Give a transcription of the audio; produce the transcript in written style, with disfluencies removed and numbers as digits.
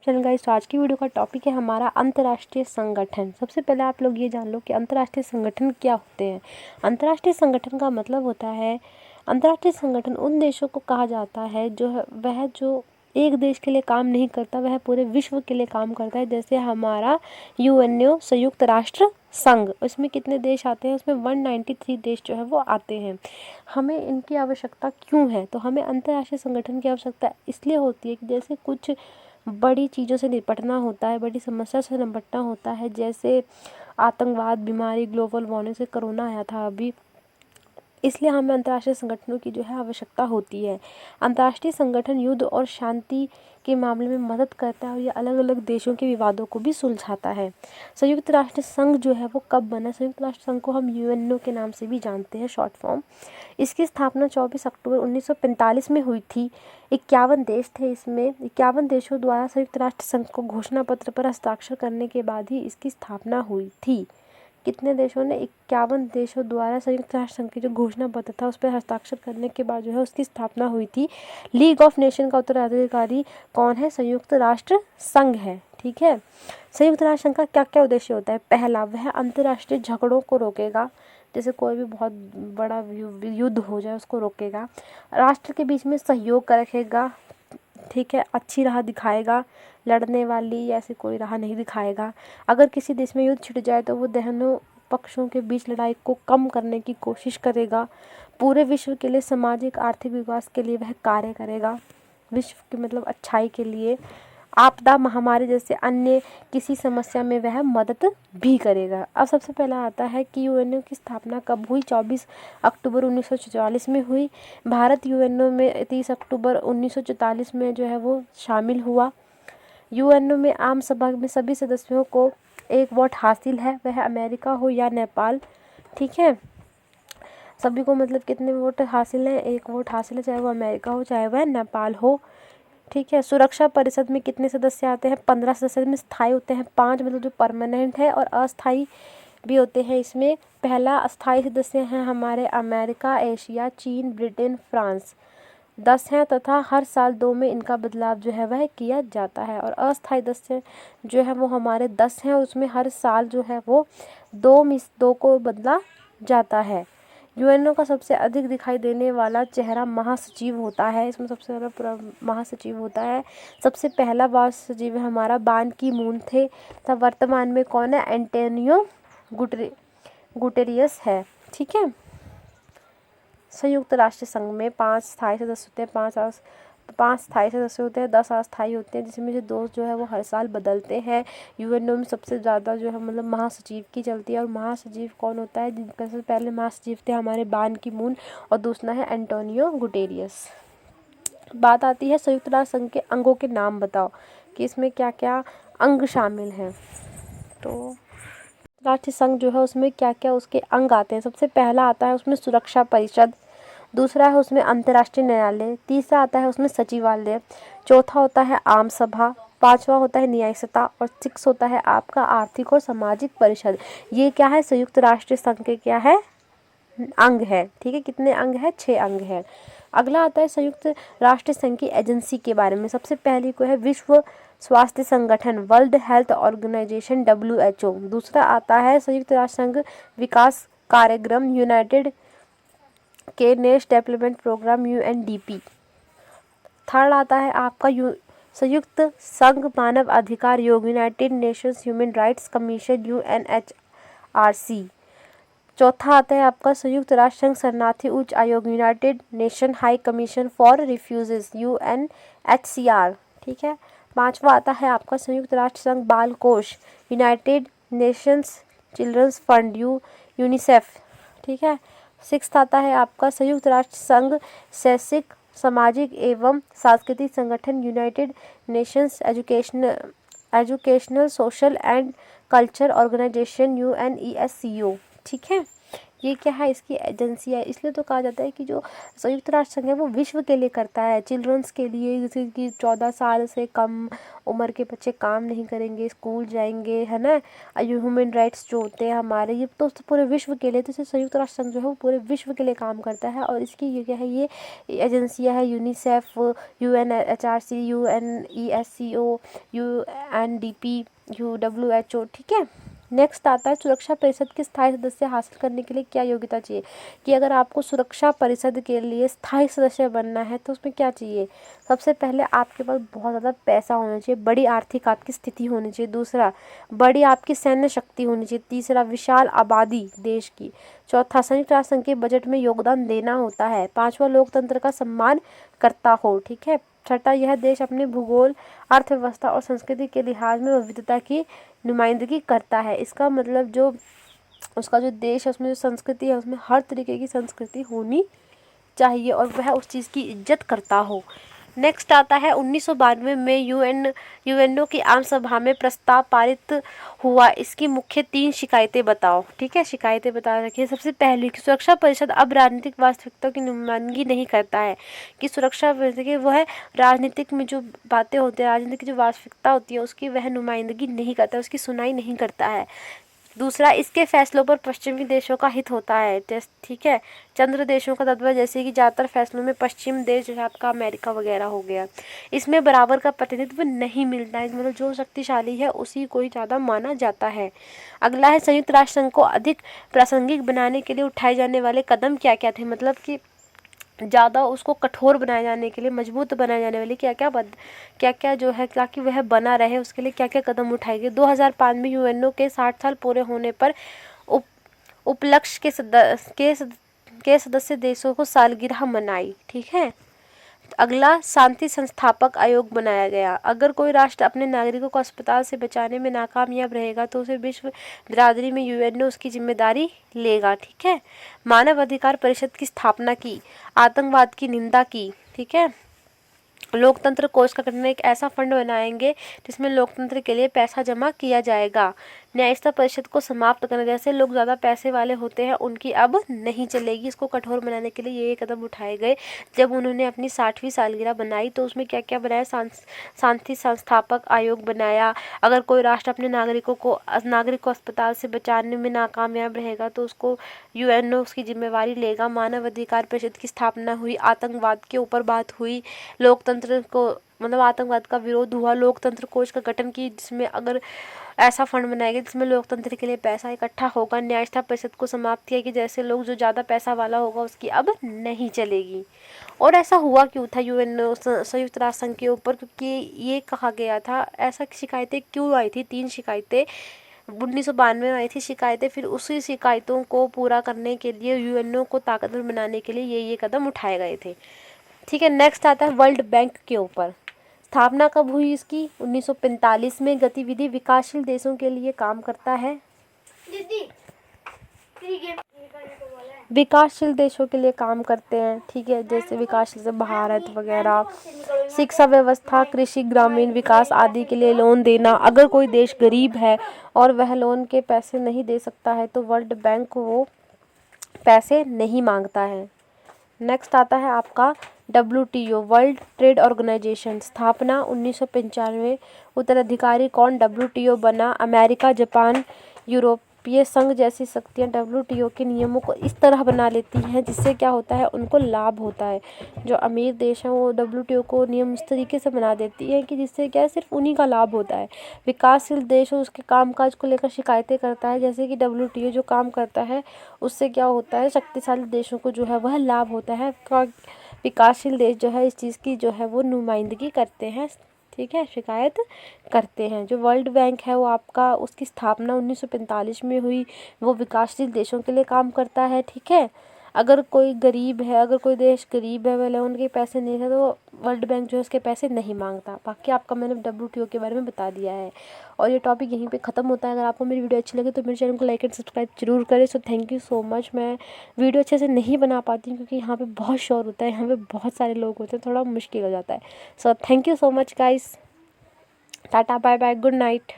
चलो गाइस, तो आज की वीडियो का टॉपिक है हमारा अंतर्राष्ट्रीय संगठन। सबसे पहले आप लोग ये जान लो कि अंतर्राष्ट्रीय संगठन क्या होते हैं। अंतर्राष्ट्रीय संगठन का मतलब होता है, अंतर्राष्ट्रीय संगठन उन देशों को कहा जाता है जो एक देश के लिए काम नहीं करता, वह पूरे विश्व के लिए काम करता है। जैसे हमारा यूएनओ, संयुक्त राष्ट्र संघ, उसमें कितने देश आते हैं? उसमें 193 देश जो है वो आते हैं। हमें इनकी आवश्यकता क्यों है? तो हमें अंतर्राष्ट्रीय संगठन की आवश्यकता इसलिए होती है कि जैसे कुछ बड़ी चीज़ों से निपटना होता है, बड़ी समस्या से निपटना होता है, जैसे आतंकवाद, बीमारी, ग्लोबल वार्मिंग से कोरोना आया था अभी, इसलिए हमें अंतर्राष्ट्रीय संगठनों की जो है आवश्यकता होती है। अंतर्राष्ट्रीय संगठन युद्ध और शांति के मामले में मदद करता है और ये अलग अलग देशों के विवादों को भी सुलझाता है। संयुक्त राष्ट्र संघ जो है वो कब बना? संयुक्त राष्ट्र संघ को हम यूएनओ के नाम से भी जानते हैं, शॉर्ट फॉर्म। इसकी स्थापना 24 अक्टूबर 1945 में हुई थी। 51 देश थे इसमें। 51 देशों द्वारा संयुक्त राष्ट्र संघ को घोषणा पत्र पर हस्ताक्षर करने के बाद ही इसकी स्थापना हुई थी। कितने देशों ने? 51 देशों द्वारा संयुक्त राष्ट्र संघ की जो घोषणा पत्र था उस पर हस्ताक्षर करने के बाद जो है उसकी स्थापना हुई थी। लीग ऑफ नेशन का उत्तराधिकारी कौन है? संयुक्त राष्ट्र संघ है। ठीक है। संयुक्त राष्ट्र संघ का क्या क्या उद्देश्य होता है? पहला, वह अंतर्राष्ट्रीय झगड़ों को रोकेगा, जैसे कोई भी बहुत बड़ा युद्ध हो जाए उसको रोकेगा। राष्ट्र के बीच में सहयोग रखेगा, ठीक है, अच्छी राह दिखाएगा, लड़ने वाली ऐसी कोई राह नहीं दिखाएगा। अगर किसी देश में युद्ध छिड़ जाए तो वो दोनों पक्षों के बीच लड़ाई को कम करने की कोशिश करेगा। पूरे विश्व के लिए सामाजिक आर्थिक विकास के लिए वह कार्य करेगा, विश्व की मतलब अच्छाई के लिए। आपदा, महामारी जैसे अन्य किसी समस्या में वह मदद भी करेगा। अब सबसे पहला आता है कि यूएनओ की स्थापना कब हुई? 24 अक्टूबर 1944 में हुई। भारत यूएनओ में 30 अक्टूबर 1944 में जो है वो शामिल हुआ। यूएनओ में आम सभा में सभी सदस्यों को एक वोट हासिल है, वह अमेरिका हो या नेपाल। ठीक है, सभी को मतलब कितने वोट हासिल हैं? एक वोट हासिल है, चाहे वो अमेरिका हो चाहे वह नेपाल हो। ठीक है। सुरक्षा परिषद में कितने सदस्य आते हैं? 15 सदस्य में स्थायी होते हैं 5, मतलब जो परमानेंट है, और अस्थायी भी होते हैं इसमें। पहला अस्थायी सदस्य हैं हमारे अमेरिका, एशिया, चीन, ब्रिटेन, फ्रांस, 10 हैं, तथा हर साल 2 में इनका बदलाव जो है वह किया जाता है। और अस्थायी सदस्य जो है वो हमारे 10 हैं, उसमें हर साल जो है वो 2 को बदला जाता है। यूएनओ का सबसे अधिक दिखाई देने वाला चेहरा महासचिव होता है, इसमें सबसे ज़्यादा पूरा महासचिव होता है। सबसे पहला महासचिव हमारा बान की मून थे, तथा वर्तमान में कौन है? एंटोनियो गुटेरियस है। ठीक है। संयुक्त राष्ट्र संघ में 5 स्थायी सदस्य होते हैं, 5 स्थायी सदस्य होते हैं, 10 अस्थायी होते हैं, जिसमें से 2 जो है वो हर साल बदलते हैं। यूएनओ में सबसे ज़्यादा जो है मतलब महासचिव की चलती है। और महासचिव कौन होता है? जिनका सबसे पहले महासचिव थे हमारे बान की मून, और दूसरा है एंटोनियो गुटेरियस। बात आती है संयुक्त राष्ट्र संघ के अंगों के नाम बताओ कि इसमें क्या क्या अंग शामिल हैं। तो राष्ट्रीय संघ जो है उसमें क्या क्या उसके अंग आते हैं? सबसे पहला आता है उसमें सुरक्षा परिषद, दूसरा है उसमें अंतर्राष्ट्रीय न्यायालय, तीसरा आता है उसमें सचिवालय, चौथा होता है आम सभा, 5वां होता है न्यायिक सत्ता, और 6 होता है आपका आर्थिक और सामाजिक परिषद। ये क्या है? संयुक्त राष्ट्र संघ के क्या है? अंग है। ठीक है, कितने अंग है? 6 अंग है। अगला आता है संयुक्त राष्ट्र संघ की एजेंसी के बारे में। सबसे पहली को है विश्व स्वास्थ्य संगठन, वर्ल्ड हेल्थ ऑर्गेनाइजेशन, WHO। दूसरा आता है संयुक्त राष्ट्र संघ विकास कार्यक्रम, यूनाइटेड के national development programme, UNDP। Third आता है आपका संयुक्त संघ मानव अधिकार योग, United Nations human rights commission, UNHRC। चौथा आता है आपका संयुक्त राष्ट्र संघ शरणार्थी उच्च आयोग, United nation high commission for refugees, UNHCR। ठीक है। 5वां आता है आपका संयुक्त राष्ट्र संघ बाल कोष, United Nations children's fund, UNICEF. ठीक है। 6 आता है आपका संयुक्त राष्ट्र संघ शैक्षिक, सामाजिक एवं सांस्कृतिक संगठन, United Nations educational social and culture organisation, UNESCO। ठीक है। ये क्या है, इसकी एजेंसी है। इसलिए तो कहा जाता है कि जो संयुक्त राष्ट्र संघ है वो विश्व के लिए करता है, चिल्ड्रंस के लिए, जैसे कि 14 साल से कम उम्र के बच्चे काम नहीं करेंगे, स्कूल जाएंगे, है ना। ह्यूमन राइट्स जो होते हैं हमारे, ये तो पूरे विश्व के लिए, तो इससे संयुक्त राष्ट्र संघ जो है वो पूरे विश्व के लिए काम करता है। और इसकी ये क्या है, ये एजेंसियाँ है UNICEF, UNHRC, UNESCO, UNDP, WHO, ठीक है। नेक्स्ट आता है सुरक्षा परिषद के स्थायी सदस्य हासिल करने के लिए क्या योग्यता चाहिए, कि अगर आपको सुरक्षा परिषद के लिए स्थायी सदस्य बनना है तो उसमें क्या चाहिए। सबसे पहले आपके पास बहुत ज़्यादा पैसा होना चाहिए, बड़ी आर्थिक आपकी स्थिति होनी चाहिए। दूसरा, बड़ी आपकी सैन्य शक्ति होनी चाहिए। तीसरा, विशाल आबादी देश की। चौथा, संयुक्त राष्ट्र संघ के बजट में योगदान देना होता है। पांचवा, लोकतंत्र का सम्मान करता हो, ठीक है। छठा, यह देश अपने भूगोल, अर्थव्यवस्था और संस्कृति के लिहाज में विविधता की नुमाइंदगी करता है। इसका मतलब जो उसका जो देश है उसमें जो संस्कृति है उसमें हर तरीके की संस्कृति होनी चाहिए और वह उस चीज़ की इज्जत करता हो। नेक्स्ट आता है 1992 में यूएनओ की आम सभा में प्रस्ताव पारित हुआ। इसकी मुख्य 3 शिकायतें बताओ, ठीक है। शिकायतें बता रखी है। सबसे पहली कि सुरक्षा परिषद अब राजनीतिक वास्तविकता की नुमाइंदगी नहीं करता है, कि सुरक्षा परिषद के वह राजनीतिक में जो बातें होती है, राजनीतिक की जो वास्तविकता होती है उसकी वह नुमाइंदगी नहीं करता, उसकी सुनाई नहीं करता है। दूसरा, इसके फैसलों पर पश्चिमी देशों का हित होता है, ठीक है। चंद्र देशों का तत्व, जैसे कि ज़्यादातर फैसलों में पश्चिम देश, जैसे आपका अमेरिका वगैरह हो गया, इसमें बराबर का प्रतिनिधित्व नहीं मिलता है। मतलब जो शक्तिशाली है उसी को ही ज़्यादा माना जाता है। अगला है संयुक्त राष्ट्र संघ को अधिक प्रासंगिक बनाने के लिए उठाए जाने वाले कदम क्या क्या थे। मतलब कि ज़्यादा उसको कठोर बनाए जाने के लिए, मजबूत बनाए जाने वाले क्या क्या जो है, ताकि वह बना रहे, उसके लिए क्या क्या कदम उठाए गए। 2005 में यूएनओ के 60 साल पूरे होने पर उपलक्ष्य के सदस्य देशों को सालगिरह मनाई, ठीक है। अगला, शांति संस्थापक आयोग बनाया गया। अगर कोई राष्ट्र अपने नागरिकों को अस्पताल से बचाने में नाकामयाब रहेगा तो उसे विश्व बिरादरी में यूएनओ उसकी जिम्मेदारी लेगा, ठीक है। मानव अधिकार परिषद की स्थापना की, आतंकवाद की निंदा की, ठीक है। लोकतंत्र कोष का गठन, एक ऐसा फंड बनाएंगे जिसमें लोकतंत्र के लिए पैसा जमा किया जाएगा। न्यायिकता परिषद को समाप्त करना, जैसे लोग ज़्यादा पैसे वाले होते हैं उनकी अब नहीं चलेगी। इसको कठोर बनाने के लिए ये कदम उठाए गए। जब उन्होंने अपनी 60वीं सालगिरह बनाई तो उसमें क्या क्या बनाया, शांति संस्थापक आयोग बनाया। अगर कोई राष्ट्र अपने नागरिक को अस्पताल से बचाने में नाकामयाब रहेगा तो उसको यूएनओ उसकी जिम्मेवारी लेगा। मानव अधिकार परिषद की स्थापना हुई। आतंकवाद के ऊपर बात हुई। लोकतंत्र को, मतलब आतंकवाद का विरोध हुआ। लोकतंत्र कोष का गठन की, जिसमें अगर ऐसा फंड बनाया गया जिसमें लोकतंत्र के लिए पैसा इकट्ठा होगा। न्यायिकता परिषद को समाप्त किया कि जैसे लोग जो ज़्यादा पैसा वाला होगा उसकी अब नहीं चलेगी। और ऐसा हुआ क्यों था यूएनओ संयुक्त राष्ट्र संघ के ऊपर, क्योंकि ये कहा गया था, ऐसा शिकायतें क्यों आई थी, 3 शिकायतें 1992 में आई थी शिकायतें। फिर उसी शिकायतों को पूरा करने के लिए यूएनओ को ताकतवर बनाने के लिए ये कदम उठाए गए थे, ठीक है। नेक्स्ट आता है वर्ल्ड बैंक के ऊपर। स्थापना कब हुई इसकी, 1945 में। गतिविधि विकासशील देशों के लिए काम करता है। विकासशील देशों के लिए काम करते हैं, ठीक है। जैसे विकासशील से भारत वगैरह। शिक्षा व्यवस्था, कृषि, ग्रामीण विकास आदि के लिए लोन देना। अगर कोई देश गरीब है और वह लोन के पैसे नहीं दे सकता है तो वर्ल्ड बैंक वो पैसे नहीं मांगता है। नेक्स्ट आता है आपका WTO, वर्ल्ड ट्रेड ऑर्गेनाइजेशन। स्थापना 1995। उत्तराधिकारी कौन WTO बना, अमेरिका, जापान, यूरोपीय संघ जैसी शक्तियाँ WTO के नियमों को इस तरह बना लेती हैं जिससे क्या होता है, उनको लाभ होता है। जो अमीर देश हैं वो WTO को नियम इस तरीके से बना देती हैं कि जिससे क्या है, सिर्फ उन्हीं का लाभ होता है। विकासशील देश उसके कामकाज को लेकर शिकायतें करता है, जैसे कि WTO जो काम करता है उससे क्या होता है, शक्तिशाली देशों को जो है वह लाभ होता है। विकासशील देश जो है इस चीज़ की जो है वो नुमाइंदगी करते हैं, ठीक है, शिकायत करते हैं। जो वर्ल्ड बैंक है वो आपका, उसकी स्थापना 1945 में हुई। वो विकासशील देशों के लिए काम करता है, ठीक है। अगर कोई गरीब है, अगर कोई देश गरीब है, वाले उनके पैसे नहीं है तो वर्ल्ड बैंक जो है उसके पैसे नहीं मांगता। बाकी आपका मैंने WTO के बारे में बता दिया है और ये टॉपिक यहीं पे ख़त्म होता है। अगर आपको मेरी वीडियो अच्छी लगे तो मेरे चैनल को लाइक एंड सब्सक्राइब जरूर करें। सो थैंक यू सो मच। मैं वीडियो अच्छे से नहीं बना पाती क्योंकि यहाँ पे बहुत शोर होता है, यहाँ पे बहुत सारे लोग होते हैं, थोड़ा मुश्किल हो जाता है। So thank you so much guys. Tata, bye bye, good night.